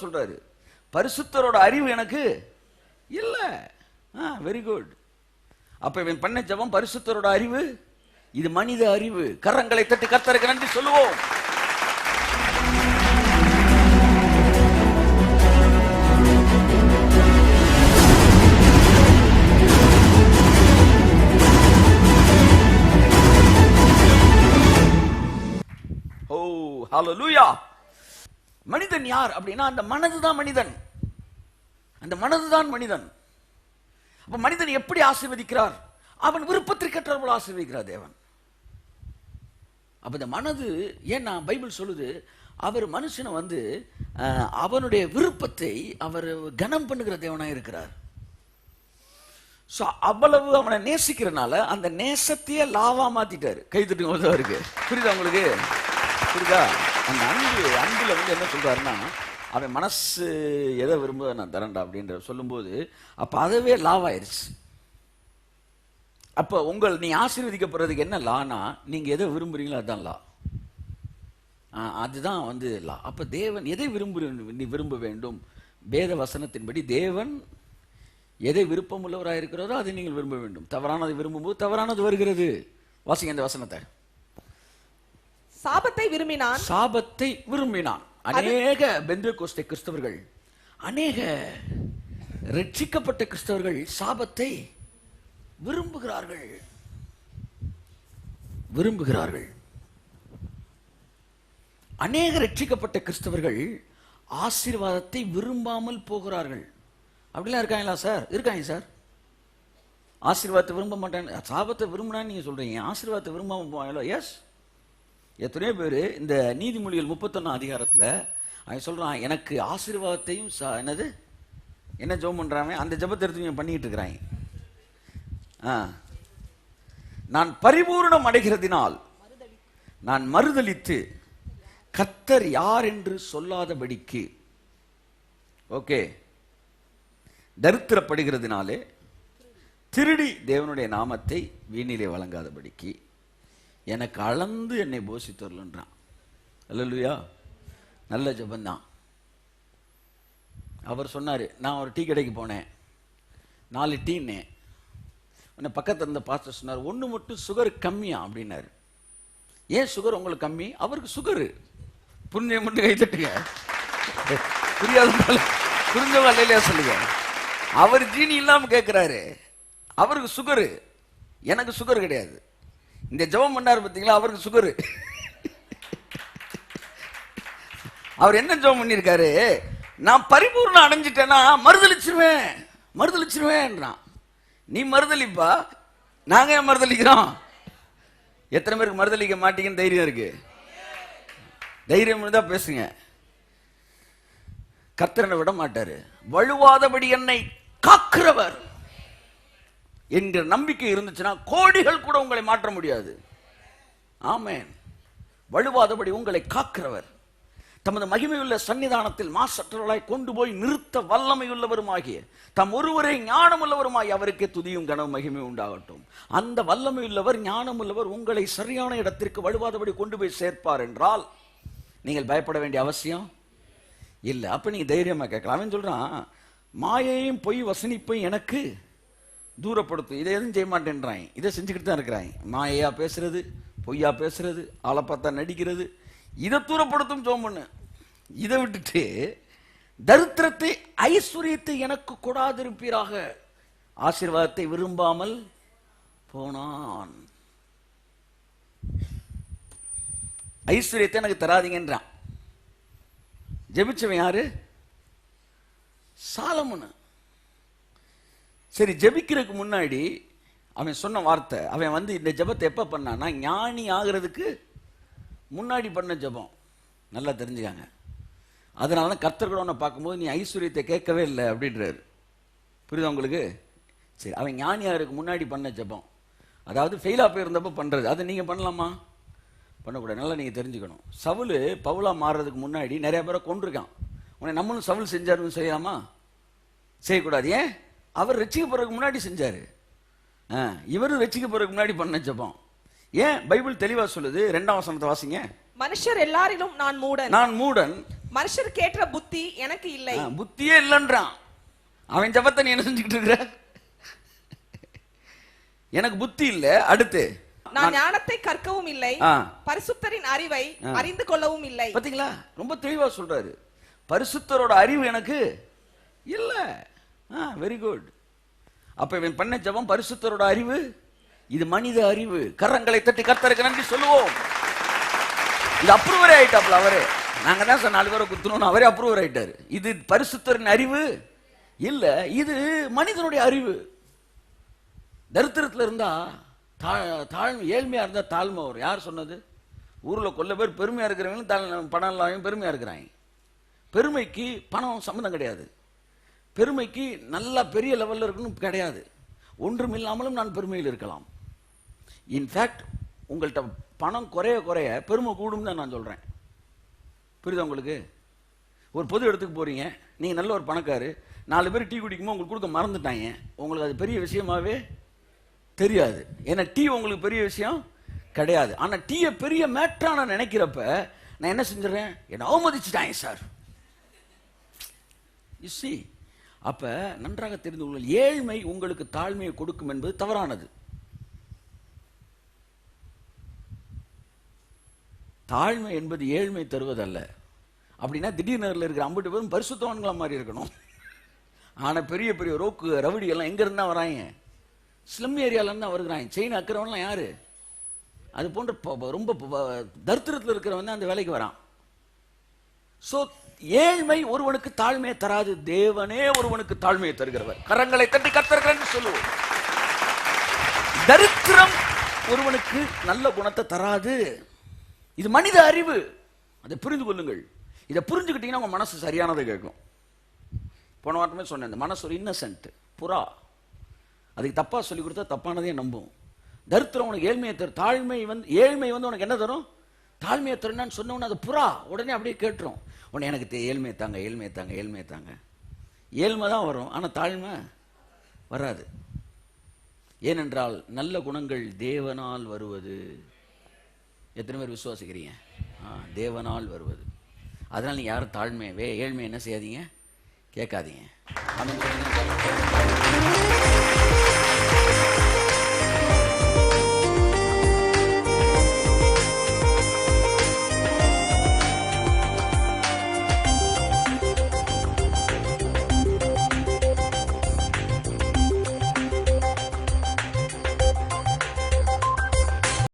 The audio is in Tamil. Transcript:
சொல்றாரு, பரிசுத்தரோட அறிவு எனக்கு இல்ல. Very good. அப்ப இவன் பண்ண ஜெபம் பரிசுத்தரோட அறிவு, இது மனித அறிவு. கரங்களை தட்டி கர்த்தருக்கு நன்றி சொல்லுவோம். ஹல்லேலூயா. மனிதன் யார் அப்படின்னா அந்த மனதுதான் மனிதன். அந்த மனதுதான் மனிதன். அப்ப மனிதன் எப்படி ஆசீர்வதிக்கிறார்? அவன் விருப்பத்திற்கேற்றவர்கள் ஆசீர்வதிக்கிறார் தேவன். அப்ப இந்த மனது, ஏன்னா பைபிள் சொல்லுது, அவர் மனுஷனை வந்து அவனுடைய விருப்பத்தை அவர் கனம் பண்ணுகிற தேவனாக இருக்கிறார். அவ்வளவு அவனை நேசிக்கிறனால அந்த நேசத்தையே லாவா மாத்திட்டாரு. கை தட்டுங்க அவருக்கு. புரியுதா உங்களுக்கு? புரியுதா? அந்த அன்புல வந்து என்ன சொல்றாருன்னா, அவன் மனசு எதை விரும்ப நான் தரேன்டா அப்படின்ற சொல்லும்போது அப்ப அதவே லாவாயிருச்சு. அப்ப நீ ஆசீர்வதிக்கப்படுறதுக்கு என்ன லானா, நீங்க எதை விரும்புறீங்களோ அதுதான் லா. அதுதான் வந்து லா. அப்ப தேவன் எதை விரும்ப வேண்டும்? வேத வசனத்தின்படி தேவன் எதை விருப்பம் உள்ளவராக இருக்கிறதோ அதை நீங்கள் விரும்ப வேண்டும். தவறானதை விரும்பும்போது தவறானது வருகிறது. வாசிங்க இந்த வசனத்தை. சாபத்தை விரும்பினான். அநேக பெந்தெகோஸ்தே கிறிஸ்தவர்கள், அநேக ரட்சிக்கப்பட்ட கிறிஸ்தவர்கள் சாபத்தை விரும்புகிறார்கள். அநேக ரட்சிக்கப்பட்ட கிறிஸ்தவர்கள் ஆசீர்வாதத்தை விரும்பாமல் போகிறார்கள். அப்படிலாம் இருக்காங்களா சார்? இருக்காங்க சார். ஆசீர்வாதத்தை விரும்ப மாட்டாங்க, சாபத்தை விரும்பினான்னு நீங்க சொல்றீங்க, ஆசீர்வாதத்தை விரும்பாம போவாங்களோ? எஸ். எத்தனையோ பேர் இந்த நீதிமொழிகள் 31 அதிகாரத்துல அவன் சொல்றான், எனக்கு ஆசீர்வாதத்தையும் என்ன ஜெபம் பண்றாங்க, அந்த ஜெபத்தை எடுத்து பண்ணிட்டு இருக்கிறாங்க. நான் பரிபூர்ணம் அடைகிறதினால் நான் மறுதலித்து கர்த்தர் யார் என்று சொல்லாதபடிக்கு, ஓகே, தரித்திரப்படுகிறதுனாலே திருடி தேவனுடைய நாமத்தை வீணிலே வழங்காதபடிக்கு எனக்கு அளந்து என்னை போஷித்தருள்ன்றான். அல்லேலூயா. நல்ல ஜெபந்தான். அவர் சொன்னார், நான் ஒரு டீ கடைக்கு போனேன், 4 டீன்னே. உன்னை பக்கத்தில் இருந்த பாஸ்டர் சொன்னார், ஒன்று மட்டும் சுகர் கம்மியா அப்படின்னாரு. ஏன் சுகர் உங்களுக்கு கம்மி? அவருக்கு சுகரு. புரிஞ்ச மட்டும் கை தட்டுங்க. புரிஞ்சவங்க இல்லையா சொல்லுங்க. அவர் ஜீனி இல்லாம கேட்கிறாரு, அவருக்கு சுகரு, எனக்கு சுகர் கிடையாது. இந்த ஜெபம் பண்ணாரு பார்த்தீங்களா, அவருக்கு சுகரு. அவர் என்ன ஜெபம் பண்ணியிருக்காரு, நான் பரிபூர்ணம் அடைஞ்சிட்டேன்னா மறுதலிச்சிருவேன். நீ மறுதலிப்பா, நாங்க ஏன் மறுதலிக்கிறோம்? எத்தனை பேருக்கு மறுதலிக்க மாட்டீங்கன்னு தைரியம் இருக்கு? தைரியம் இருந்தா பேசுங்க. கர்த்தரனை விட மாட்டாரு. வழுவாதபடி என்னை காக்கிறவர் என்ற நம்பிக்கை இருந்துச்சுன்னா கோடிகள் கூட உங்களை மாற்ற முடியாது. ஆமென். வழுவாதபடி உங்களை காக்கிறவர், தமது மகிமையுள்ள சன்னிதானத்தில் மாசற்றவர்களாய் கொண்டு போய் நிறுத்த வல்லமையுள்ளவருமாகிய தம் ஒருவரை ஞானமுள்ளவருமாய் அவருக்கே துதியும் கனவு மகிமை உண்டாகட்டும். அந்த வல்லமையுள்ளவர், ஞானமுள்ளவர் உங்களை சரியான இடத்திற்கு வழுவாதபடி கொண்டு போய் சேர்ப்பார் என்றால் நீங்கள் பயப்பட வேண்டிய அவசியம் இல்லை. அப்ப நீங்க தைரியமா கேட்கலாம். அவன் சொல்றான், மாயையும் பொய் வசனிப்பையும் எனக்கு தூரப்படுத்தும். இதை எதுவும் செய்ய மாட்டேன்றான், இதை செஞ்சுக்கிட்டு தான் இருக்கிறான். மாயையா பேசுறது, பொய்யா பேசுறது, ஆளை பார்த்தா நடிக்கிறது, இதை தூரப்படுத்தும் ஜெபம் பண்ணு. இதை விட்டுட்டு தரித்திரத்தை ஐஸ்வர்யத்தை எனக்கு கொடாதிருப்பீராக, ஆசீர்வாதத்தை விரும்பாமல் போனான். ஐஸ்வர்யத்தை எனக்கு தராதீங்கன்றான். ஜெபிச்சவன் யாரு? சாலமோன். சரி, ஜெபிக்கிறதுக்கு முன்னாடி அவன் சொன்ன வார்த்தை, அவன் வந்து இந்த ஜெபத்தை எப்ப பண்ணான்னா ஞானி ஆகிறதுக்கு முன்னாடி பண்ண ஜெபம். நல்லா தெரிஞ்சுக்காங்க. அதனால தான் கர்த்தர் கூட உன்னை பார்க்கும்போது நீ ஐஸ்வர்யத்தை கேட்கவே இல்லை அப்படின்றாரு. புரியுதா உங்களுக்கு? சரி, அவன் ஞானி ஆகிறதுக்கு முன்னாடி பண்ண ஜெபம், அதாவது ஃபெயிலா போயிருந்தப்ப பண்றது. அதை நீங்க பண்ணலாமா? பண்ணக்கூடாது. நல்லா நீங்க தெரிஞ்சுக்கணும். சவுல் பவுலா மாறுறதுக்கு முன்னாடி நிறைய பேரை கொண்டிருக்கான். உன்னை நம்மளும் சவுல் செஞ்சாருன்னு செய்யலாமா? செய்யக்கூடாது. ஏன்? அவர் ரட்சிக்க போறதுக்கு முன்னாடி செஞ்சாரு. இவரும் ரட்சிக்க போறதுக்கு முன்னாடி பண்ண ஜெபம். ஏன்? பைபிள் தெளிவா சொல்லுது. 2ஆம் வசனத்தை வாசிங்க. மனுஷர் எல்லாரிலும் நான் மூடன், மனுஷருக்கு ஏற்ற புத்தி எனக்கு இல்லை. புத்தியே இல்லைன்றான். அவன் ஜபத்தை நீ என்ன செஞ்சுக்கிட்டு இருக்கிற? எனக்கு புத்தி இல்ல. அடுத்து நான் ஞானத்தை கற்கவும் இல்லை, பரிசுத்தரின் அறிவை அறிந்து கொள்ளவும் இல்லை. பாத்தீங்களா, ரொம்ப தெளிவா சொல்றாரு. பரிசுத்தரோட அறிவு எனக்கு இல்ல. Very good. அப்ப இவன் பண்ண ஜபம் பரிசுத்தரோட அறிவு, இது மனித அறிவு. கரங்களை தட்டி கர்த்தருக்கு நன்றி சொல்லுவோம். இது அப்ரூவர் ஆயிட்டாப்ல அவரே. நாங்க தான் சார் 4 பேரை குத்துனோம், அவரே அப்ரூவர் ஆயிட்டாரு. இது பரிசுத்தரின் அறிவு இல்ல, இது மனிதனுடைய அறிவு. தரித்திரத்துல இருந்தா தாழ்மை, ஏழ்மையா இருந்தா தாழ்மை வரும். யார் சொன்னது? ஊர்ல கொல்ல பேர் பெருமையா இருக்கிறவங்களும் பணம் இல்லாமல் பெருமையா இருக்கிறாங்க. பெருமைக்கு பணம் சம்மந்தம் கிடையாது. பெருமைக்கு நல்லா பெரிய லெவல்ல இருக்கணும் கிடையாது. ஒன்றும் இல்லாமலும் நான் பெருமையில் இருக்கலாம். இன்ஃபேக்ட் உங்கள்கிட்ட பணம் குறைய குறைய பெருமை கூடும் தான் நான் சொல்றேன். புரியுதா உங்களுக்கு? ஒரு பொது இடத்துக்கு போறீங்க, நீங்க நல்ல ஒரு பணக்காரு, 4 பேர் டீ குடிக்கும்போது உங்களுக்கு கொடுக்க மறந்துட்டாங்க, உங்களுக்கு அது பெரிய விஷயமாவே தெரியாது. ஏன்னா டீ உங்களுக்கு பெரிய விஷயம் கிடையாது. ஆனா டீயை பெரிய மேட்டரா நினைக்கிறப்ப நான் என்ன செஞ்சிடறேன்? என்ன அவமதிச்சுட்டாங்க சார். You see, அப்ப நன்றாக தெரிந்து கொள்ளுங்கள், ஏழ்மை உங்களுக்கு தாழ்மையை கொடுக்கும் என்பது தவறானது. தாழ்மை என்பது ஏழ்மை தருவதல்ல. அப்படின்னா திடீர்னு இருக்கிற 50 பேரும் பரிசுத்தவான்களா மாதிரி இருக்கணும். ஆனா பெரிய பெரிய ரோக்கு ரவுடி எல்லாம் எங்க இருந்தா வராங்க? ஸ்லம் ஏரியால இருந்தா வருகிறாங்க. செயின் அக்கிறவன்லாம் யாரு? அது போன்ற ரொம்ப தரித்திரத்தில் இருக்கிறவன் தான் அந்த வேலைக்கு வரான். சோ ஏழ்மை ஒருவனுக்கு தாழ்மையை தராது, தேவனே ஒருவனுக்கு தாழ்மையை தருகிறவர். கரங்களை தட்டி கர்த்தருக்கு சொல்லுவோம். தரித்திரம் ஒருவனுக்கு நல்ல குணத்தை தராது. இது மனித அறிவு. அதை புரிந்து கொள்ளுங்கள். இதை புரிஞ்சுக்கிட்டீங்கன்னா உங்க மனசு சரியானதை கேட்கும். போன வாரமே சொன்னேன், இந்த மனசு ஒரு இன்னசென்ட் புறா. அதுக்கு தப்பா சொல்லி கொடுத்தா தப்பானதே நம்பும். தரித்திரம் உனக்கு ஏழ்மையை தரும். ஏழ்மை வந்து உனக்கு என்ன தரும்? தாழ்மையை தரும்னு சொன்னவன அது புறா உடனே அப்படியே கேட்டுரும். உடனே எனக்கு ஏழ்மையை தாங்க, ஏழ்மையை தாங்க, ஏழ்மையை தாங்க. ஏழ்மை தான் வரும், ஆனா தாழ்மை வராது. ஏனென்றால் நல்ல குணங்கள் தேவனால் வருவது. எத்தனை பேர் விசுவாசிக்கிறீங்க? தேவனால் வருவது. அதனால நீங்க யாரும் ஏழ்மை என்ன செய்யாதீங்க, கேட்காதீங்க.